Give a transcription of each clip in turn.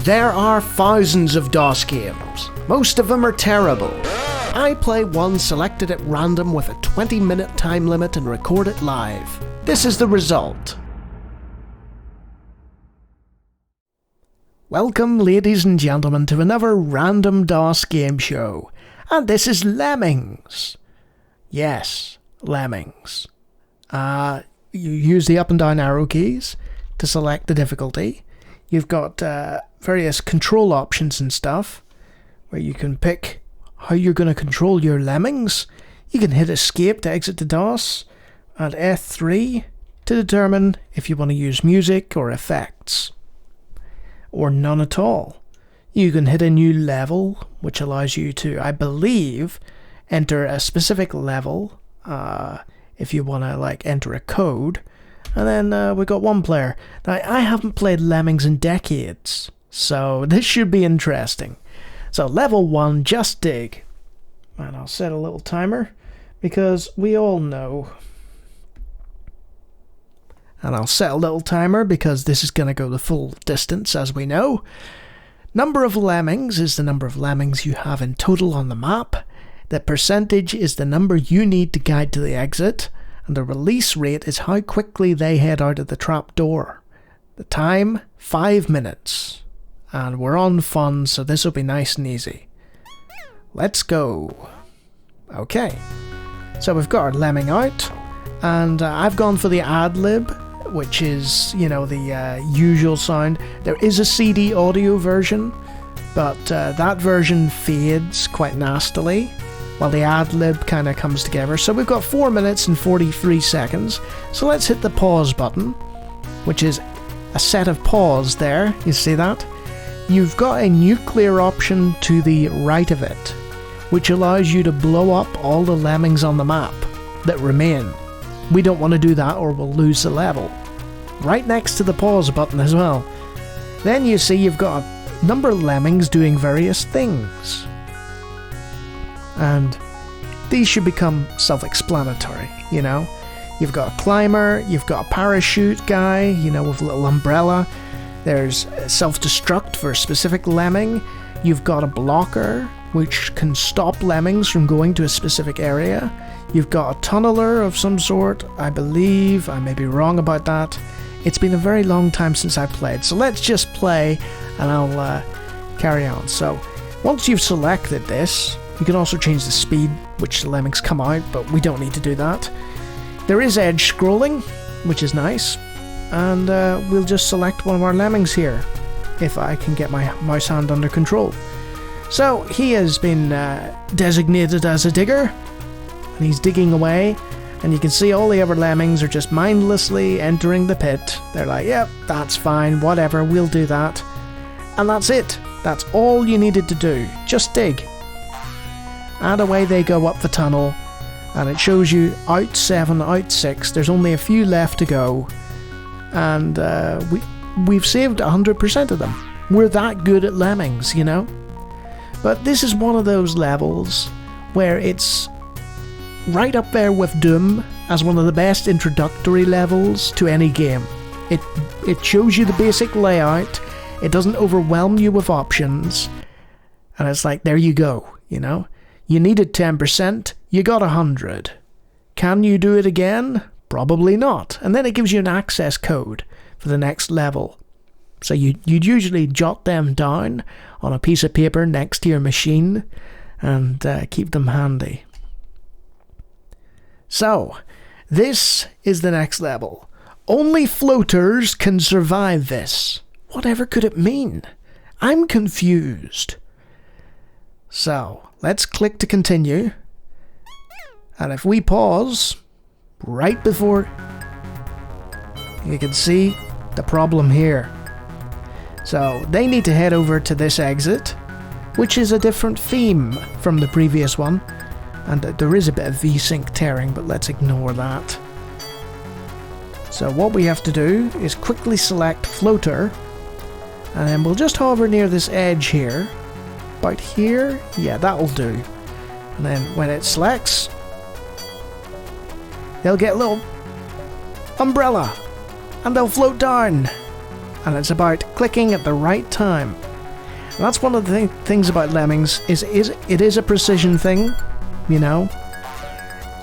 There are thousands of DOS games. Most of them are terrible. I play one selected at random with a 20-minute time limit and record it live. This is the result. Welcome, ladies and gentlemen, to another random DOS game show. And this is Lemmings. Yes, Lemmings. You use the up and down arrow keys to select the difficulty. You've got various control options and stuff where you can pick how you're going to control your lemmings. You can hit escape to exit the DOS and F3 to determine if you want to use music or effects, or none at all. You can hit a new level, which allows you to, I believe, enter a specific level if you want to enter a code. And then we got one player. Now, I haven't played Lemmings in decades, so this should be interesting. So level 1, just dig. And I'll set a little timer, because we all know. And I'll set a little timer, because this is going to go the full distance, as we know. Number of lemmings is the number of lemmings you have in total on the map. The percentage is the number you need to guide to the exit. And the release rate is how quickly they head out of the trapdoor. The time, 5 minutes. And we're on fun, so this will be nice and easy. Let's go. Okay. So we've got our lemming out. And I've gone for the ad-lib, which is, the usual sound. There is a CD audio version, but that version fades quite nastily, while the ad-lib kind of comes together. So we've got 4 minutes and 43 seconds. So let's hit the pause button, which is a set of pause there. You see that? You've got a nuclear option to the right of it, which allows you to blow up all the lemmings on the map that remain. We don't want to do that or we'll lose the level. Right next to the pause button as well. Then you see you've got a number of lemmings doing various things. And these should become self-explanatory, You've got a climber, you've got a parachute guy, with a little umbrella. There's self-destruct for a specific lemming. You've got a blocker, which can stop lemmings from going to a specific area. You've got a tunneler of some sort, I believe. I may be wrong about that. It's been a very long time since I played, so let's just play and I'll carry on. So, once you've selected this, you can also change the speed which the lemmings come out, but we don't need to do that. There is edge scrolling, which is nice, and we'll just select one of our lemmings here, if I can get my mouse hand under control. So, he has been designated as a digger, and he's digging away, and you can see all the other lemmings are just mindlessly entering the pit. They're like, yep, that's fine, whatever, we'll do that. And that's it. That's all you needed to do. Just dig. And away they go up the tunnel, and it shows you out 7, out 6. There's only a few left to go, and we've saved 100% of them. We're that good at lemmings, But this is one of those levels where it's right up there with Doom as one of the best introductory levels to any game. It shows you the basic layout, it doesn't overwhelm you with options, and it's like, there you go, You needed 10%, you got 100. Can you do it again? Probably not. And then it gives you an access code for the next level. So you'd usually jot them down on a piece of paper next to your machine and keep them handy. So, this is the next level. Only floaters can survive this. Whatever could it mean? I'm confused. So, let's click to continue. And if we pause, right before, you can see the problem here. So, they need to head over to this exit, which is a different theme from the previous one. And there is a bit of VSync tearing, but let's ignore that. So what we have to do is quickly select floater, and then we'll just hover near this edge here. About here, yeah, that'll do. And then when it selects, they'll get a little umbrella, and they'll float down. And it's about clicking at the right time And that's one of the things about Lemmings, is it is a precision thing, you know?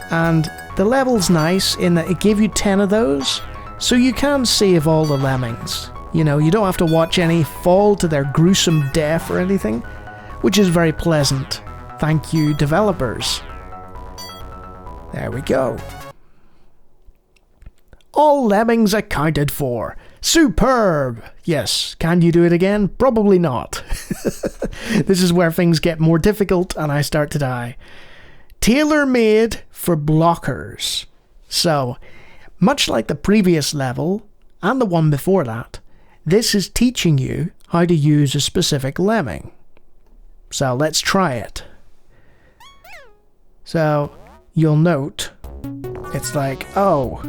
And the level's nice in that it gave you 10 of those, so you can save all the Lemmings. You know, you don't have to watch any fall to their gruesome death or anything, which is very pleasant. Thank you, developers. There we go. All Lemmings accounted for. Superb! Yes, can you do it again? Probably not. This is where things get more difficult and I start to die. Tailor-made for blockers. So, much like the previous level, and the one before that, this is teaching you how to use a specific lemming. So let's try it. So, you'll note, it's like, oh,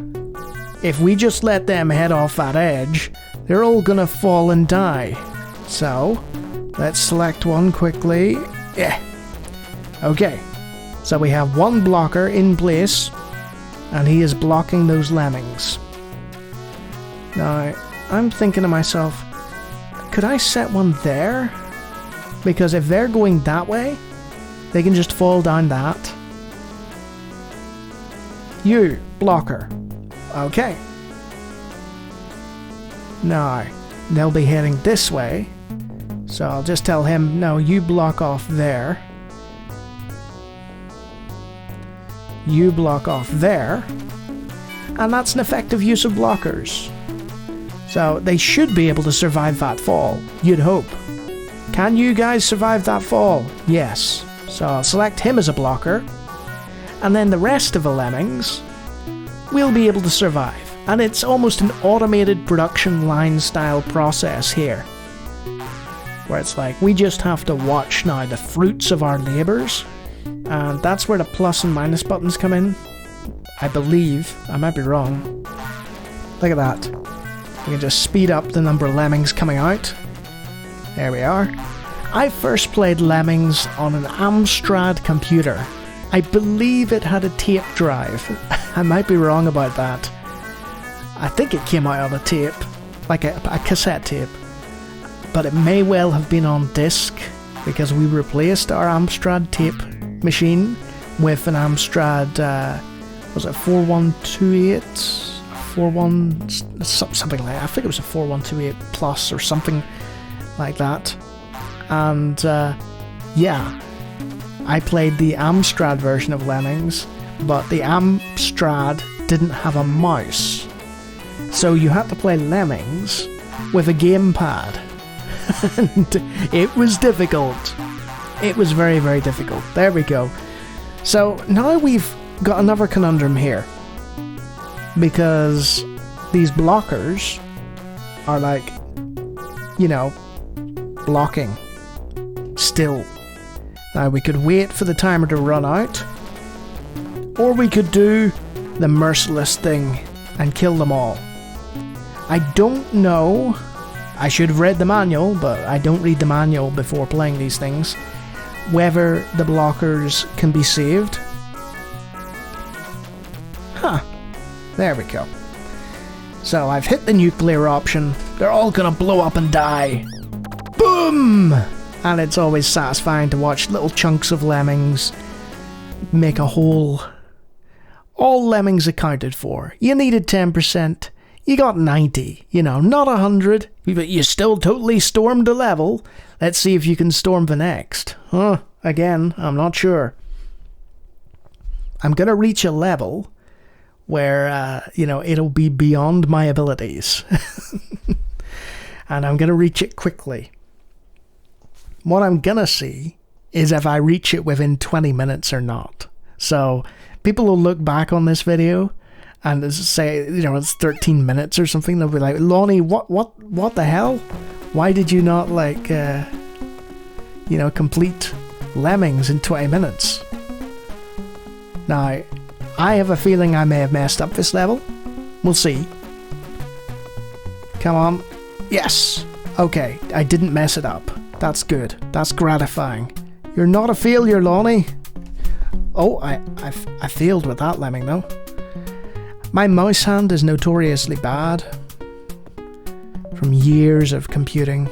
if we just let them head off that edge, they're all gonna fall and die. So, let's select one quickly. Yeah. Okay. So we have one blocker in place, and he is blocking those lemmings. Now, I'm thinking to myself, could I set one there? Because if they're going that way, they can just fall down that. You, blocker. Okay. Now, they'll be heading this way, so I'll just tell him, no, you block off there. You block off there. And that's an effective use of blockers. So they should be able to survive that fall, you'd hope. Can you guys survive that fall? Yes. So I'll select him as a blocker. And then the rest of the lemmings will be able to survive. And it's almost an automated production line style process here. Where it's like, we just have to watch now the fruits of our labours. And that's where the plus and minus buttons come in. I believe. I might be wrong. Look at that. We can just speed up the number of lemmings coming out. There we are. I first played Lemmings on an Amstrad computer. I believe it had a tape drive. I might be wrong about that. I think it came out on a tape, like a cassette tape. But it may well have been on disc, because we replaced our Amstrad tape machine with an Amstrad, was it 4128? Something like that. I think it was a 4128 Plus or something like that. And yeah, I played the Amstrad version of Lemmings, but the Amstrad didn't have a mouse. So you had to play Lemmings with a gamepad. And it was difficult. It was very, very difficult. There we go. So now we've got another conundrum here. Because these blockers are like, you know, blocking still. Now we could wait for the timer to run out, or we could do the merciless thing and kill them all. I don't know. I should have read the manual, but I don't read the manual before playing these things. Whether the blockers can be saved. Huh. There we go. So I've hit the nuclear option. They're all gonna blow up and die. Boom! And it's always satisfying to watch little chunks of lemmings make a whole. All lemmings accounted for. You needed 10%. You got 90. You know, not 100. But you still totally stormed the level. Let's see if you can storm the next. Huh, again, I'm not sure. I'm gonna reach a level where, you know, it'll be beyond my abilities. And I'm gonna reach it quickly. What I'm gonna see is if I reach it within 20 minutes or not. So, people will look back on this video and say, you know, it's 13 minutes or something. They'll be like, Lawnie, what the hell? Why did you not, like, you know, complete Lemmings in 20 minutes? Now, I have a feeling I may have messed up this level. We'll see. Come on. Yes! Okay, I didn't mess it up. That's good. That's gratifying. You're not a failure, Lawnie. Oh, I failed with that lemming, though. My mouse hand is notoriously bad. From years of computing.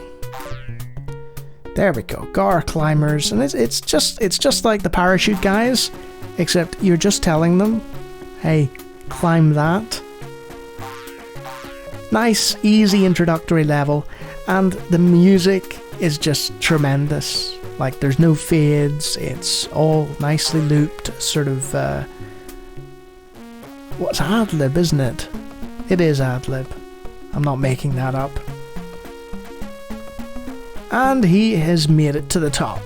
There we go. Got our climbers, and it's just like the parachute guys, except you're just telling them, hey, climb that. Nice, easy introductory level, and the music is just tremendous. Like, there's no fades, it's all nicely looped, sort of, what's ad-lib, isn't it? It is ad-lib. I'm not making that up. And he has made it to the top.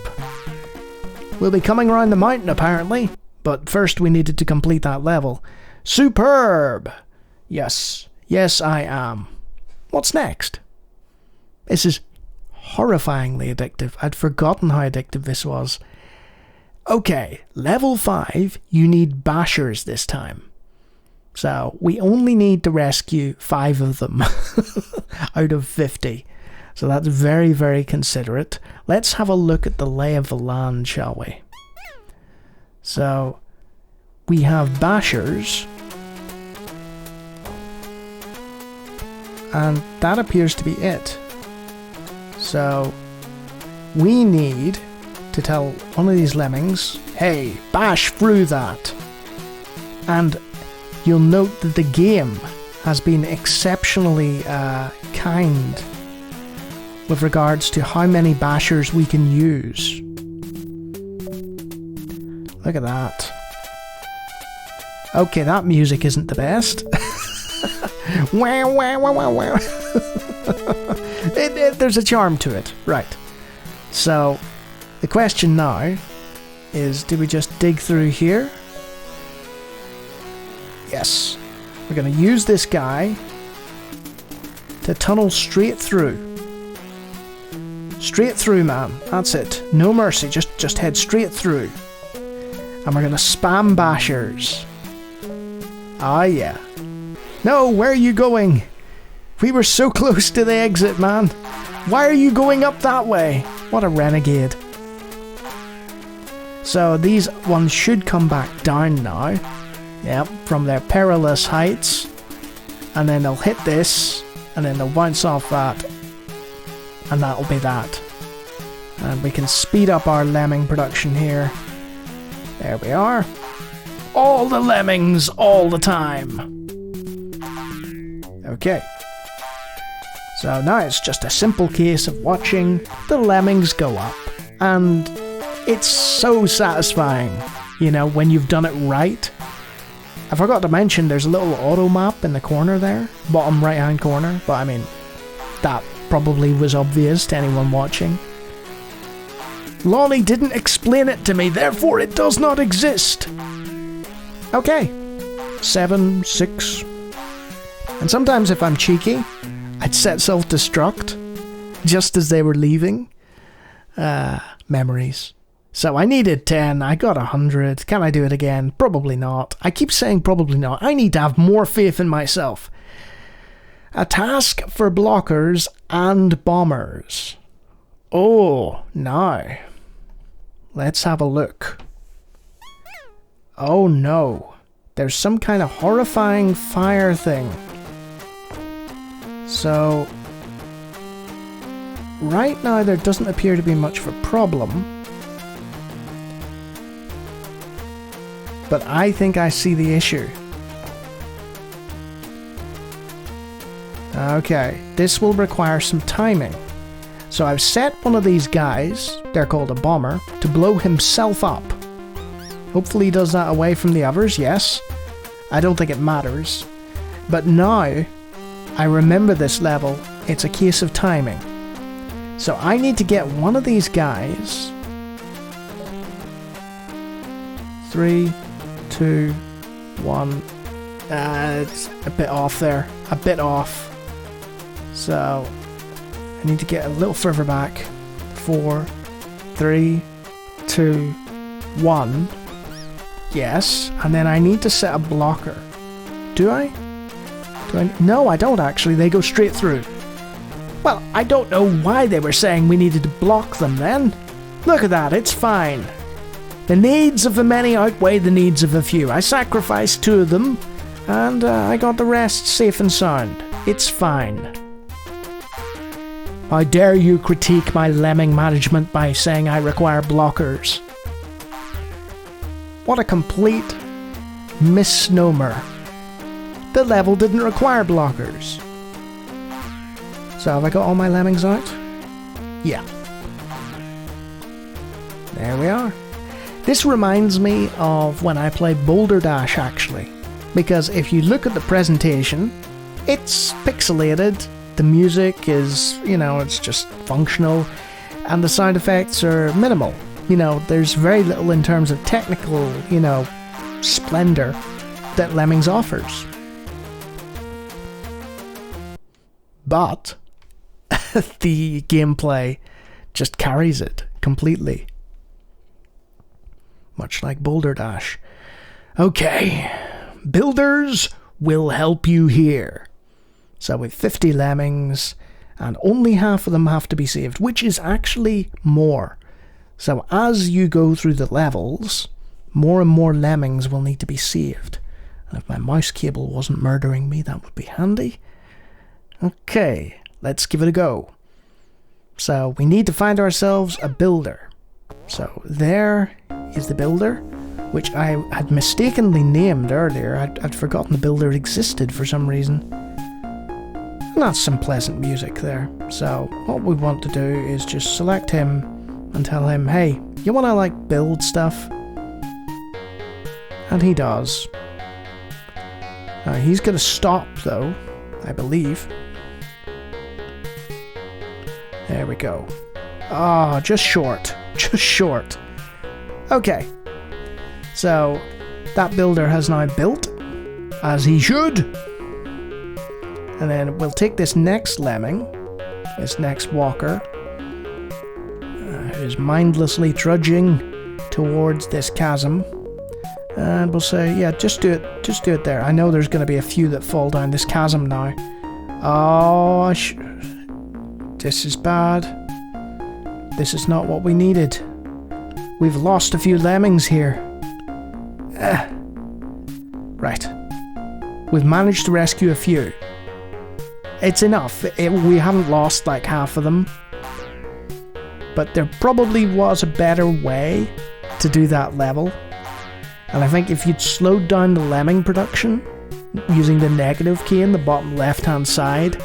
We'll be coming around the mountain, apparently, but first we needed to complete that level. Superb! Yes. Yes, I am. What's next? This is horrifyingly addictive. I'd forgotten how addictive this was. Okay, level 5, you need bashers this time. So, we only need to rescue 5 of them out of 50. So that's very, very considerate. Let's have a look at the lay of the land, shall we? So, we have bashers. And that appears to be it. So, we need to tell one of these lemmings, hey, bash through that. And you'll note that the game has been exceptionally kind with regards to how many bashers we can use. Look at that. Okay, that music isn't the best. Wow, wow, wow, wow, wow. There's a charm to it. Right. So, the question now is, do we just dig through here? Yes. We're going to use this guy to tunnel straight through. Straight through, man. That's it. No mercy. Just head straight through. And we're going to spam bashers. Ah, yeah. No, where are you going? We were so close to the exit, man. Why are you going up that way? What a renegade. So these ones should come back down now. Yep, from their perilous heights. And then they'll hit this, and then they'll bounce off that. And that'll be that. And we can speed up our lemming production here. There we are. All the lemmings, all the time. Okay. So now it's just a simple case of watching the lemmings go up. And it's so satisfying, you know, when you've done it right. I forgot to mention there's a little auto map in the corner there, bottom right hand corner, but I mean, that probably was obvious to anyone watching. Lawnie didn't explain it to me, therefore it does not exist. Okay, 7, 6. And sometimes if I'm cheeky, I'd set self-destruct just as they were leaving. Memories. So I needed 10, I got 100. Can I do it again? Probably not. I keep saying probably not. I need to have more faith in myself. A task for blockers and bombers. Oh, now. Let's have a look. Oh no. There's some kind of horrifying fire thing. So, right now there doesn't appear to be much of a problem. But I think I see the issue. Okay, this will require some timing. So I've set one of these guys, they're called a bomber, to blow himself up. Hopefully he does that away from the others, yes. I don't think it matters. But now, I remember this level, it's a case of timing. So I need to get one of these guys. 3, 2, 1. It's a bit off there. A bit off. So I need to get a little further back. 4, 3, 2, 1. Yes. And then I need to set a blocker. Do I? No, I don't actually. They go straight through. Well, I don't know why they were saying we needed to block them then. Look at that. It's fine. The needs of the many outweigh the needs of the few. I sacrificed 2 of them, and I got the rest safe and sound. It's fine. How dare you critique my lemming management by saying I require blockers? What a complete misnomer. The level didn't require blockers. So have I got all my lemmings out? Yeah. There we are. This reminds me of when I play Boulder Dash, actually. Because if you look at the presentation, it's pixelated, the music is, it's just functional, and the sound effects are minimal. There's very little in terms of technical, splendor that Lemmings offers. But the gameplay just carries it completely. Much like Boulder Dash. Okay, builders will help you here. So with 50 lemmings, and only half of them have to be saved, which is actually more. So as you go through the levels, more and more lemmings will need to be saved. And if my mouse cable wasn't murdering me, that would be handy. Okay, let's give it a go. So we need to find ourselves a builder. So there is the builder, which I had mistakenly named earlier. I'd forgotten the builder existed for some reason. And that's some pleasant music there. So what we want to do is just select him and tell him, hey, you want to build stuff? And he does. He's going to stop though, I believe. There we go. Just short. Just short. Okay. So, that builder has now built, as he should. And then we'll take this next lemming, this next walker, who's mindlessly trudging towards this chasm. And we'll say, yeah, just do it there. I know there's going to be a few that fall down this chasm now. Oh, this is bad. This is not what we needed. We've lost a few lemmings here. Right. We've managed to rescue a few. It's enough. We haven't lost half of them. But there probably was a better way to do that level. And I think if you'd slowed down the lemming production, using the negative key in the bottom left-hand side,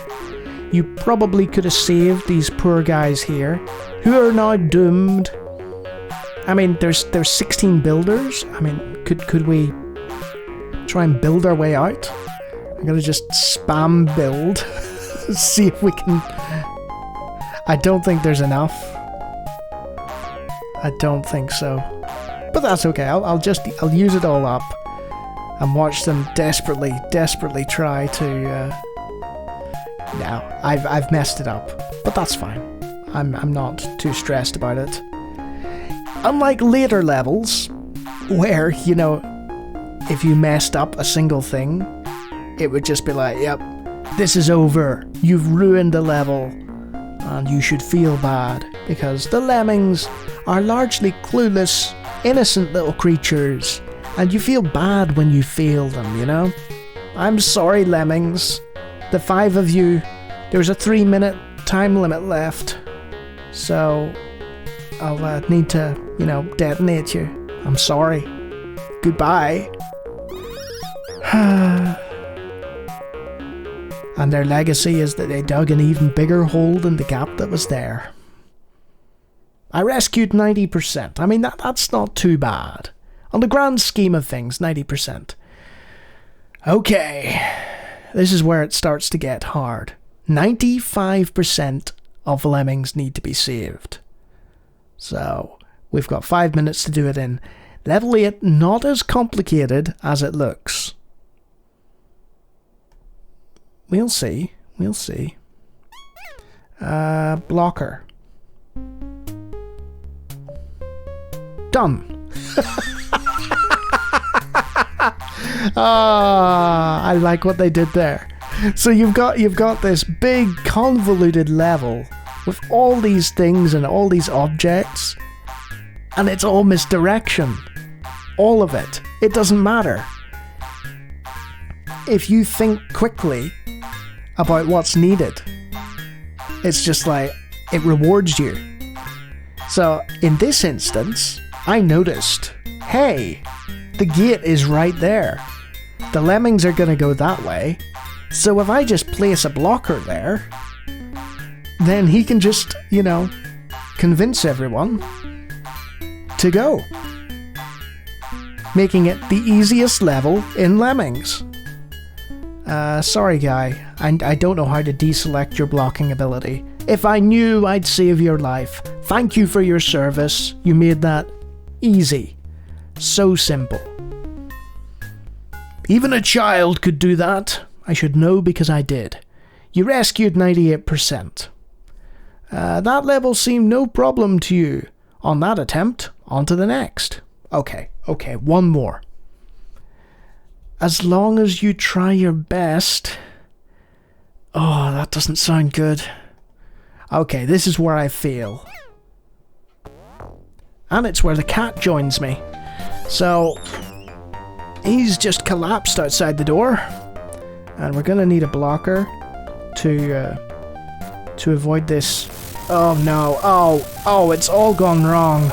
you probably could have saved these poor guys here, who are now doomed. I mean, there's 16 builders. I mean, could we try and build our way out? I'm gonna just spam build, see if we can. I don't think there's enough. I don't think so, but that's okay. I'll use it all up and watch them desperately try to. No, I've messed it up, but that's fine. I'm not too stressed about it. Unlike later levels, where, if you messed up a single thing, it would just be like, yep, this is over. You've ruined the level, and you should feel bad, because the lemmings are largely clueless, innocent little creatures, and you feel bad when you fail them, I'm sorry, lemmings. The 5 of you, there's a 3-minute time limit left, so I'll need to, detonate you. I'm sorry. Goodbye. And their legacy is that they dug an even bigger hole in the gap that was there. I rescued 90%. I mean, that's not too bad. On the grand scheme of things, 90%. Okay. This is where it starts to get hard. 95% of lemmings need to be saved. So, we've got 5 minutes to do it in. Level 8, not as complicated as it looks. We'll see. Blocker. Done. I like what they did there. So you've got this big convoluted level with all these things and all these objects, and it's all misdirection. All of it. It doesn't matter. If you think quickly about what's needed, it's just like, it rewards you. So in this instance, I noticed, hey, the gate is right there. The lemmings are going to go that way. So if I just place a blocker there, then he can just, convince everyone to go. Making it the easiest level in Lemmings. Sorry guy, I don't know how to deselect your blocking ability. If I knew, I'd save your life. Thank you for your service. You made that easy. So simple. Even a child could do that. I should know because I did. You rescued 98%. That level seemed no problem to you. On that attempt, on to the next. Okay, one more. As long as you try your best... Oh, that doesn't sound good. Okay, this is where I fail. And it's where the cat joins me. So, he's just collapsed outside the door. And we're gonna need a blocker to avoid this. Oh no, oh, it's all gone wrong.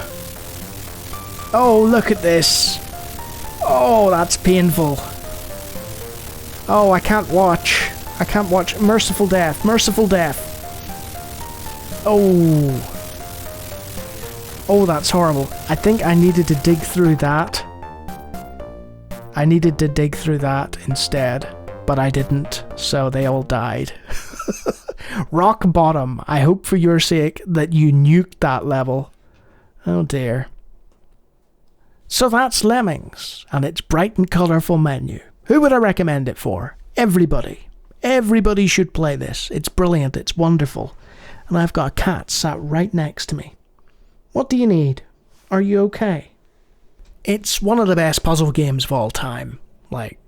Oh, look at this. Oh, that's painful. Oh, I can't watch. Merciful death, merciful death. Oh, that's horrible. I think I needed to dig through that. I needed to dig through that instead, but I didn't, so they all died. Rock bottom. I hope for your sake that you nuked that level. Oh dear. So that's Lemmings, and its bright and colourful menu. Who would I recommend it for? Everybody. Everybody should play this. It's brilliant, it's wonderful. And I've got a cat sat right next to me. What do you need? Are you okay? It's one of the best puzzle games of all time. Like,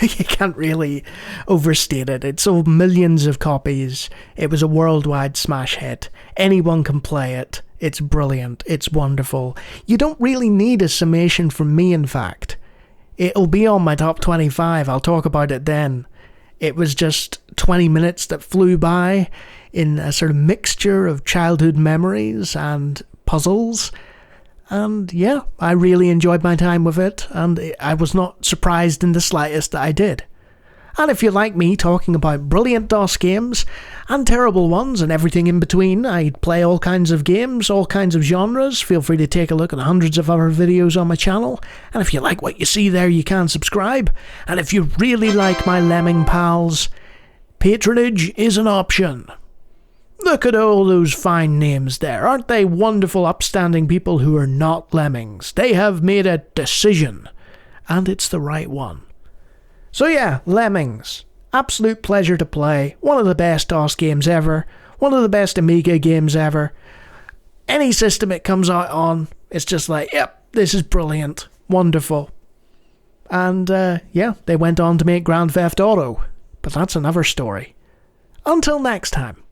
you can't really overstate it. It sold millions of copies. It was a worldwide smash hit. Anyone can play it. It's brilliant. It's wonderful. You don't really need a summation from me, in fact. It'll be on my top 25. I'll talk about it then. It was just 20 minutes that flew by in a sort of mixture of childhood memories and puzzles. And yeah, I really enjoyed my time with it, and I was not surprised in the slightest that I did. And if you like me talking about brilliant DOS games, and terrible ones, and everything in between, I play all kinds of games, all kinds of genres, feel free to take a look at hundreds of other videos on my channel. And if you like what you see there, you can subscribe. And if you really like my lemming pals, patronage is an option. Look at all those fine names there. Aren't they wonderful, upstanding people who are not lemmings? They have made a decision, and it's the right one. So yeah, Lemmings. Absolute pleasure to play. One of the best DOS games ever. One of the best Amiga games ever. Any system it comes out on, it's just like, yep, this is brilliant. Wonderful. And yeah, they went on to make Grand Theft Auto. But that's another story. Until next time.